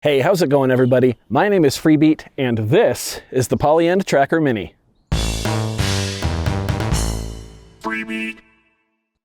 Hey, how's it going, everybody? My name is Freebeat, and this is the Polyend Tracker Mini. Freebeat.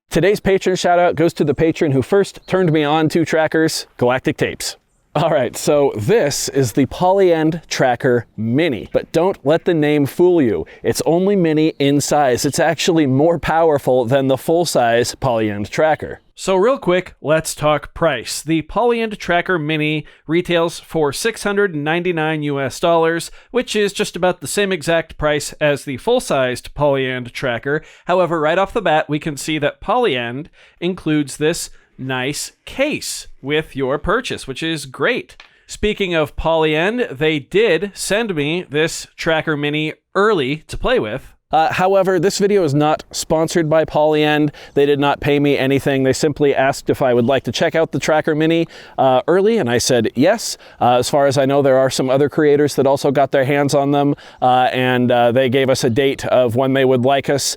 Today's patron shout-out goes to the patron who first turned me on to trackers, Galactic Tapes. All right, so this is the Polyend Tracker Mini, but don't let the name fool you. It's only mini in size. It's actually more powerful than the full-size Polyend Tracker. So real quick, let's talk price. The Polyend Tracker Mini retails for $699 US, which is just about the same exact price as the full-sized Polyend Tracker. However, right off the bat, we can see that Polyend includes this nice case with your purchase, which is great. Speaking of Polyend, they did send me this Tracker Mini early to play with. However, this video is not sponsored by Polyend. They did not pay me anything. They simply asked if I would like to check out the Tracker Mini early, and I said yes. As far as I know, there are some other creators that also got their hands on them, and they gave us a date of when they would like us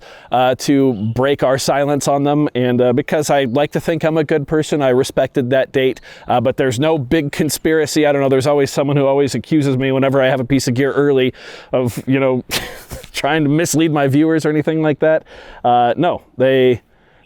to break our silence on them. And because I like to think I'm a good person, I respected that date. But there's no big conspiracy. I don't know. There's always someone who always accuses me whenever I have a piece of gear early of, you know, trying to mislead my viewers or anything like that. No, they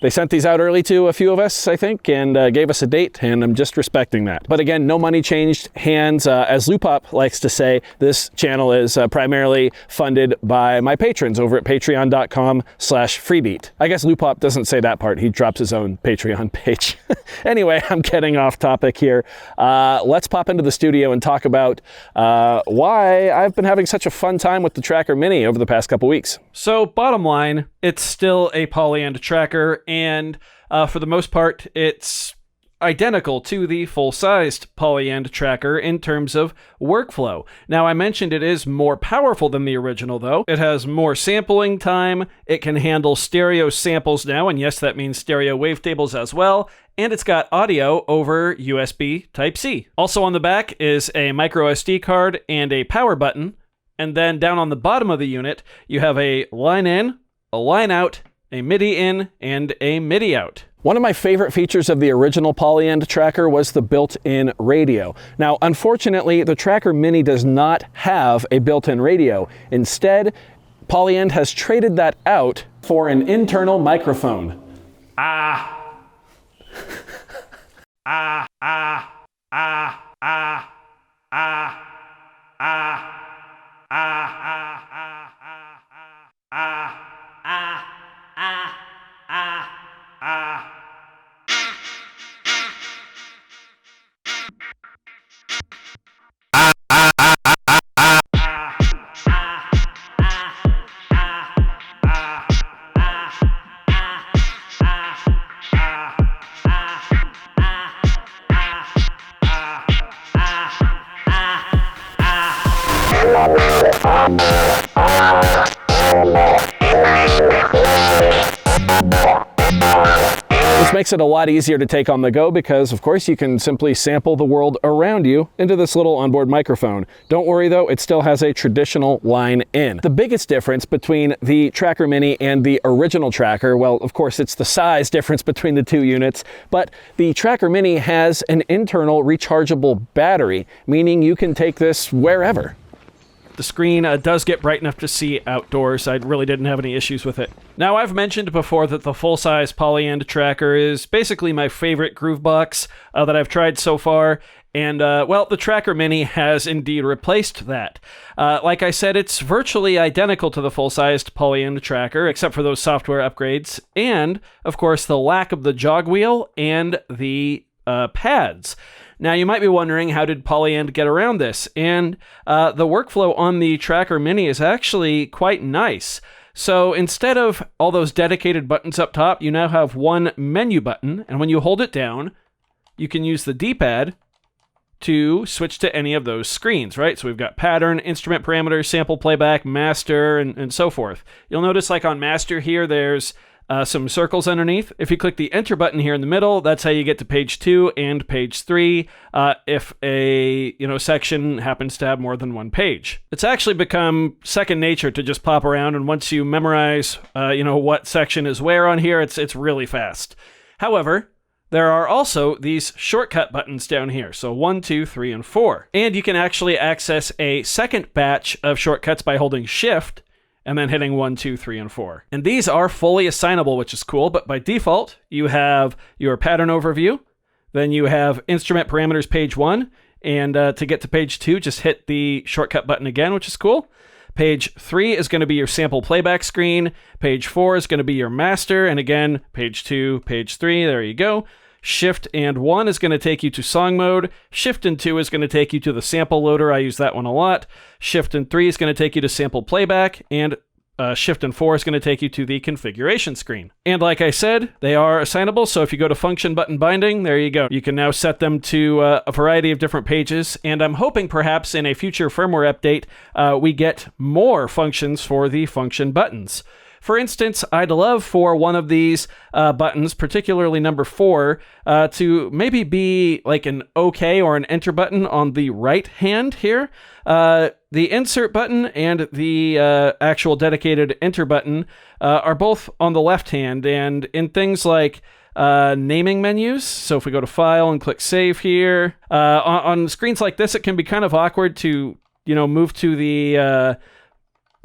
sent these out early to a few of us, I think, and gave us a date, and I'm just respecting that. But again, no money changed hands. As Lupop likes to say, this channel is primarily funded by my patrons over at patreon.com/freebeat. I guess Lupop doesn't say that part. He drops his own Patreon page. Anyway, I'm getting off topic here. Let's pop into the studio and talk about why I've been having such a fun time with the Tracker Mini over the past couple weeks. So bottom line, it's still a Polyend tracker, and for the most part, it's identical to the full-sized Polyend tracker in terms of workflow. Now, I mentioned it is more powerful than the original, though. It has more sampling time, it can handle stereo samples now, and yes, that means stereo wavetables as well, and it's got audio over USB Type-C. Also on the back is a micro SD card and a power button, and then down on the bottom of the unit, you have a line in, a line out, a MIDI in, and a MIDI out. One of my favorite features of the original Polyend tracker was the built-in radio. Now, unfortunately, the Tracker Mini does not have a built-in radio. Instead, Polyend has traded that out for an internal microphone. This makes it a lot easier to take on the go because, of course, you can simply sample the world around you into this little onboard microphone. Don't worry, though, it still has a traditional line in. The biggest difference between the Tracker Mini and the original tracker, well, of course, it's the size difference between the two units, but the Tracker Mini has an internal rechargeable battery, meaning you can take this wherever. The screen does get bright enough to see outdoors. I really didn't have any issues with it. Now, I've mentioned before that the full-size Polyend tracker is basically my favorite groovebox that I've tried so far, and, well, the Tracker Mini has indeed replaced that. Like I said, it's virtually identical to the full-sized Polyend tracker, except for those software upgrades, and, of course, the lack of the jogwheel and the pads. Now, you might be wondering, how did Polyend get around this? And the workflow on the Tracker Mini is actually quite nice. So instead of all those dedicated buttons up top, you now have one menu button, and when you hold it down, you can use the D-pad to switch to any of those screens, right? So we've got pattern, instrument parameters, sample playback, master, and so forth. You'll notice, like on master here, there's some circles underneath. If you click the enter button here in the middle, that's how you get to page 2 and page 3 if a section happens to have more than one page. It's actually become second nature to just pop around, and once you memorize what section is where on here, it's really fast. However, there are also these shortcut buttons down here. So 1, 2, 3, and 4. And you can actually access a second batch of shortcuts by holding Shift and then hitting 1, 2, 3, and 4. And these are fully assignable, which is cool, but by default, you have your pattern overview, then you have instrument parameters page 1, and to get to page 2, just hit the shortcut button again, which is cool. Page 3 is going to be your sample playback screen. Page 4 is going to be your master, and again, page 2, page 3, there you go. Shift and 1 is going to take you to song mode. Shift and 2 is going to take you to the sample loader. I use that one a lot. Shift and 3 is going to take you to sample playback, and Shift and 4 is going to take you to the configuration screen. And like I said, they are assignable, so if you go to function button binding, there you go. You can now set them to a variety of different pages, and I'm hoping perhaps in a future firmware update, we get more functions for the function buttons. For instance, I'd love for one of these buttons, particularly number 4, to maybe be like an OK or an enter button on the right hand here. The insert button and the actual dedicated enter button are both on the left hand, and in things like naming menus, so if we go to File and click Save here, on screens like this, it can be kind of awkward to, move to the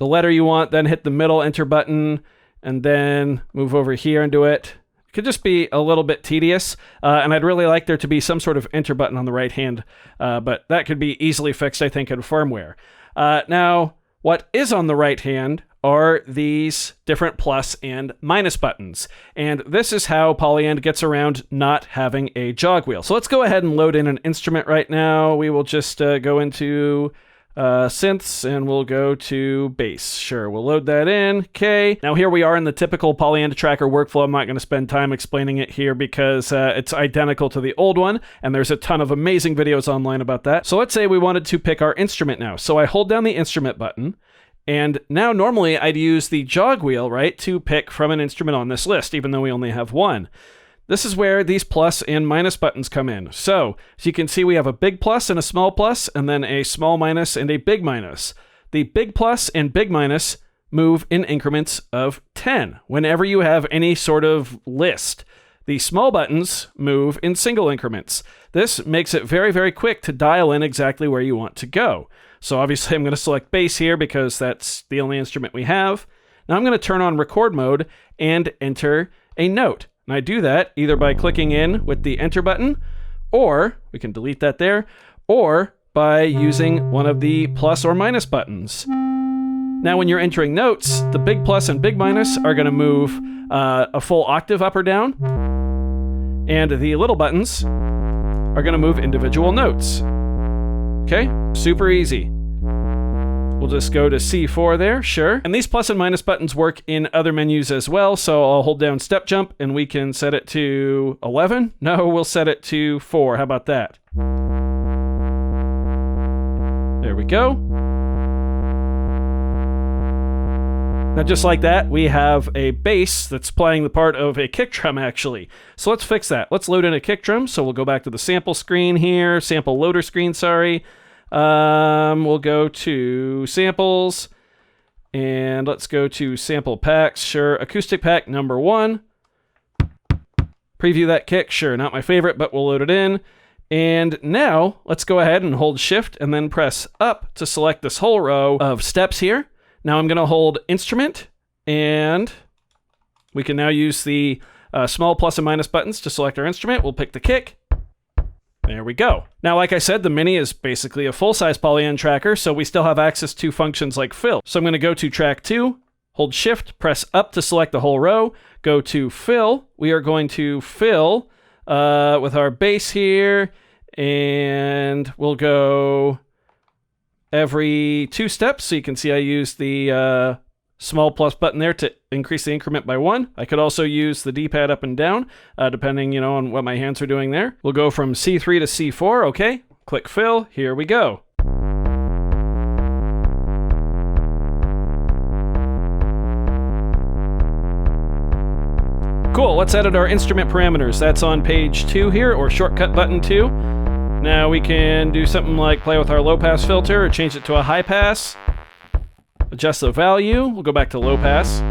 letter you want, then hit the middle enter button, and then move over here and do it. It could just be a little bit tedious, and I'd really like there to be some sort of enter button on the right hand, but that could be easily fixed, I think, in firmware. Now, what is on the right hand are these different plus and minus buttons, and this is how Polyend gets around not having a jogwheel. So let's go ahead and load in an instrument right now. We will just go into synths, and we'll go to bass. Sure, we'll load that in. Okay. Now here we are in the typical Polyend Tracker workflow. I'm not going to spend time explaining it here because it's identical to the old one, and there's a ton of amazing videos online about that. So let's say we wanted to pick our instrument now. So I hold down the instrument button, and now normally I'd use the jogwheel, right, to pick from an instrument on this list, even though we only have one. This is where these plus and minus buttons come in. So, as you can see, we have a big plus and a small plus, and then a small minus and a big minus. The big plus and big minus move in increments of 10 whenever you have any sort of list. The small buttons move in single increments. This makes it very, very quick to dial in exactly where you want to go. So obviously I'm going to select bass here because that's the only instrument we have. Now I'm going to turn on record mode and enter a note. And I do that either by clicking in with the enter button, or we can delete that there, or by using one of the plus or minus buttons. Now when you're entering notes, the big plus and big minus are going to move a full octave up or down, and the little buttons are going to move individual notes. Okay, super easy. We'll just go to C4 there, sure. And these plus and minus buttons work in other menus as well, so I'll hold down step jump and we can set it to 11. No, we'll set it to 4. How about that? There we go. Now just like that, we have a bass that's playing the part of a kick drum actually. So let's fix that. Let's load in a kick drum. So we'll go back to the sample screen here, sample loader screen, sorry. We'll go to samples, and let's go to sample packs. Sure, acoustic pack number 1. Preview that kick. Sure, not my favorite, but we'll load it in. And now let's go ahead and hold shift and then press up to select this whole row of steps here. Now I'm going to hold instrument, and we can now use the small plus and minus buttons to select our instrument. We'll pick the kick. There we go. Now, like I said, the Mini is basically a full-size Polyend tracker, so we still have access to functions like fill. So I'm going to go to track 2, hold shift, press up to select the whole row, go to fill. We are going to fill with our bass here, and we'll go every 2 steps. So you can see I use the small plus button there to increase the increment by 1. I could also use the D-pad up and down, depending, on what my hands are doing there. We'll go from C3 to C4, okay. Click fill, here we go. Cool, let's edit our instrument parameters. That's on page 2 here, or shortcut button 2. Now we can do something like play with our low pass filter or change it to a high pass. Adjust the value. We'll go back to low pass.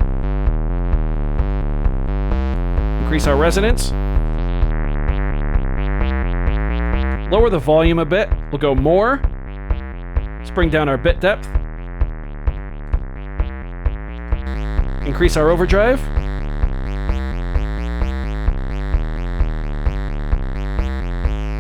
Increase our resonance. lower the volume a bit. We'll go more. Let's bring down our bit depth. Increase our overdrive.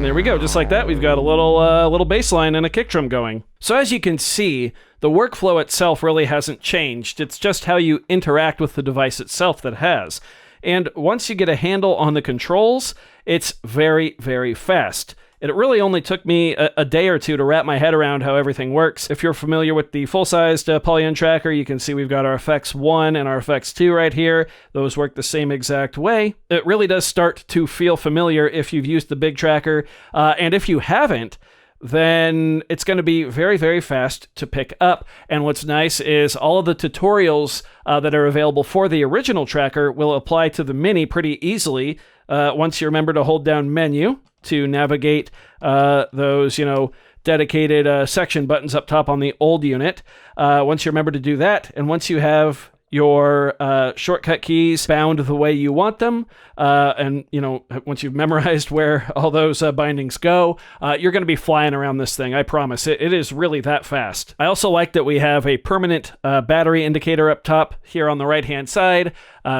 There we go, just like that, we've got a little bass line and a kick drum going. So as you can see, the workflow itself really hasn't changed. It's just how you interact with the device itself that has. And once you get a handle on the controls, it's very, very fast. It really only took me a day or two to wrap my head around how everything works. If you're familiar with the full-sized Polyend Tracker, you can see we've got our effects 1 and our effects 2 right here. Those work the same exact way. It really does start to feel familiar if you've used the big tracker, and if you haven't, then it's going to be very, very fast to pick up. And what's nice is all of the tutorials that are available for the original tracker will apply to the Mini pretty easily once you remember to hold down Menu to navigate those, dedicated section buttons up top on the old unit. Once you remember to do that, and once you have your shortcut keys bound the way you want them, and once you've memorized where all those bindings go, you're going to be flying around this thing. I promise. It is really that fast. I also like that we have a permanent battery indicator up top here on the right hand side,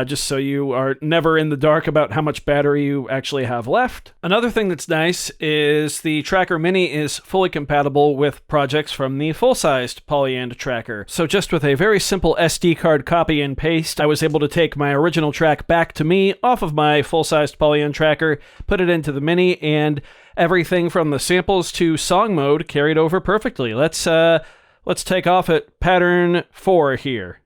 just so you are never in the dark about how much battery you actually have left. Another thing that's nice is the Tracker Mini is fully compatible with projects from the full-sized Polyend Tracker. So just with a very simple SD card copy and paste, I was able to take my original track back to me off of my full-sized Polyend Tracker, put it into the Mini, and everything from the samples to song mode carried over perfectly. Let's take off at pattern 4 here.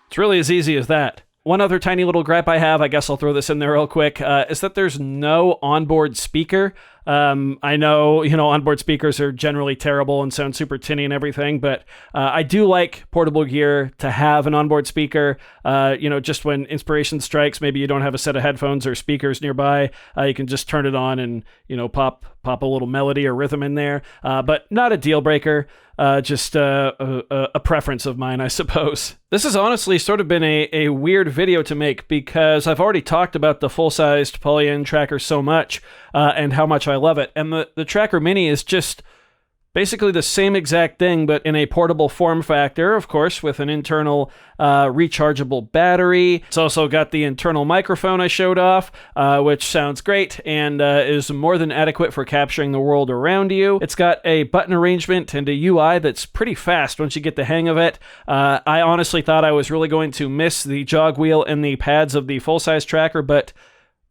It's really as easy as that. One other tiny little gripe I have, I guess I'll throw this in there real quick, is that there's no onboard speaker. I know, onboard speakers are generally terrible and sound super tinny and everything, but I do like portable gear to have an onboard speaker. Just when inspiration strikes, maybe you don't have a set of headphones or speakers nearby, you can just turn it on and, pop a little melody or rhythm in there, but not a deal breaker. Just a preference of mine, I suppose. This has honestly sort of been a weird video to make because I've already talked about the full-sized Polyend Tracker so much and how much I love it. And the Tracker Mini is just basically the same exact thing, but in a portable form factor, of course, with an internal rechargeable battery. It's also got the internal microphone I showed off, which sounds great and is more than adequate for capturing the world around you. It's got a button arrangement and a UI that's pretty fast once you get the hang of it. I honestly thought I was really going to miss the jogwheel and the pads of the full-size tracker, but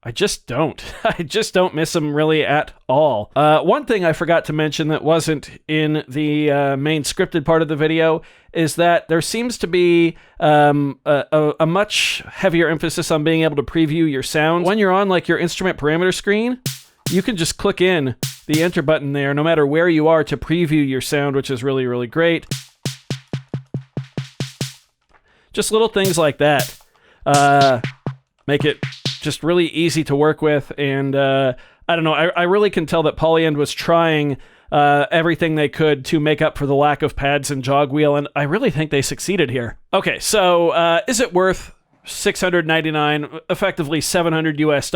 I just don't. I just don't miss them really at all. One thing I forgot to mention that wasn't in the main scripted part of the video is that there seems to be a much heavier emphasis on being able to preview your sounds. When you're on your instrument parameter screen, you can just click in the enter button there no matter where you are to preview your sound, which is really, really great. Just little things like that make it just really easy to work with, and I don't know, I really can tell that Polyend was trying everything they could to make up for the lack of pads and jogwheel, and I really think they succeeded here. Okay, so is it worth $699, effectively $700 US,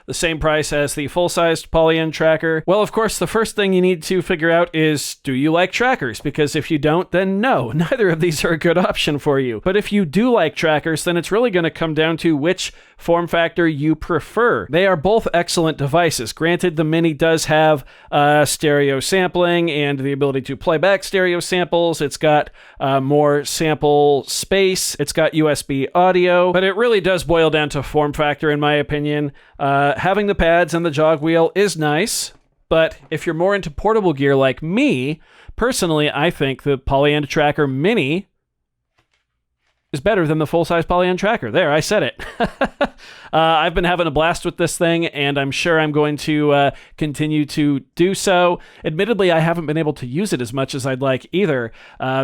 the same price as the full-sized Polyend Tracker. Well, of course, the first thing you need to figure out is, do you like trackers? Because if you don't, then no, neither of these are a good option for you. But if you do like trackers, then it's really going to come down to which form factor you prefer. They are both excellent devices. Granted, the Mini does have stereo sampling and the ability to play back stereo samples. It's got more sample space. It's got USB audio, but it really does boil down to form factor, in my opinion. Having the pads and the jog wheel is nice, but if you're more into portable gear like me, personally, I think the Polyend Tracker Mini is better than the full-size Polyend Tracker. There, I said it. I've been having a blast with this thing, and I'm sure I'm going to continue to do so. Admittedly, I haven't been able to use it as much as I'd like either.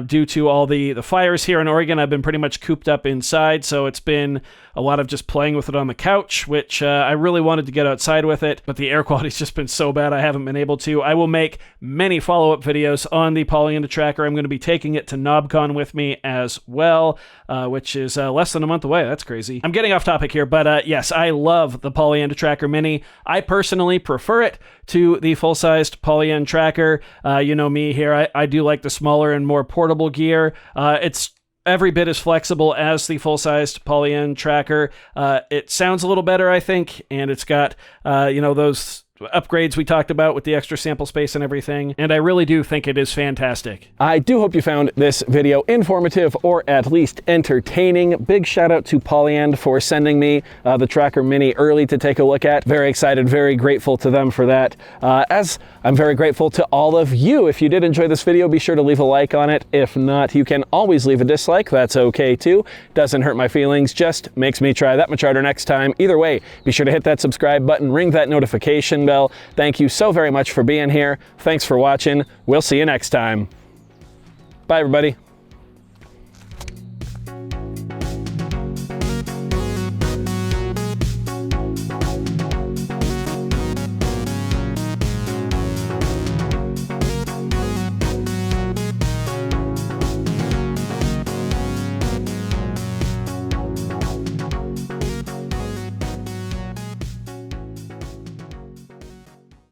Due to all the fires here in Oregon, I've been pretty much cooped up inside, so it's been a lot of just playing with it on the couch, which I really wanted to get outside with it, but the air quality's just been so bad I haven't been able to. I will make many follow-up videos on the Polyend Tracker. I'm going to be taking it to NobCon with me as well, which is less than a month away. That's crazy. I'm getting off topic here, but yes, I love the Polyend Tracker Mini. I personally prefer it to the full-sized Polyend Tracker. You know me here. I do like the smaller and more portable gear. It's every bit as flexible as the full-sized Polyend Tracker. It sounds a little better, I think, and it's got, those upgrades we talked about with the extra sample space and everything, and I really do think it is fantastic. I do hope you found this video informative or at least entertaining. Big shout out to Polyend for sending me the Tracker Mini early to take a look at. Very excited, very grateful to them for that. As I'm very grateful to all of you. If you did enjoy this video, be sure to leave a like on it. If not, you can always leave a dislike. That's okay too. Doesn't hurt my feelings, just makes me try that much harder next time. Either way, be sure to hit that subscribe button, ring that notification bell. Thank you so very much for being here. Thanks for watching. We'll see you next time. Bye, everybody.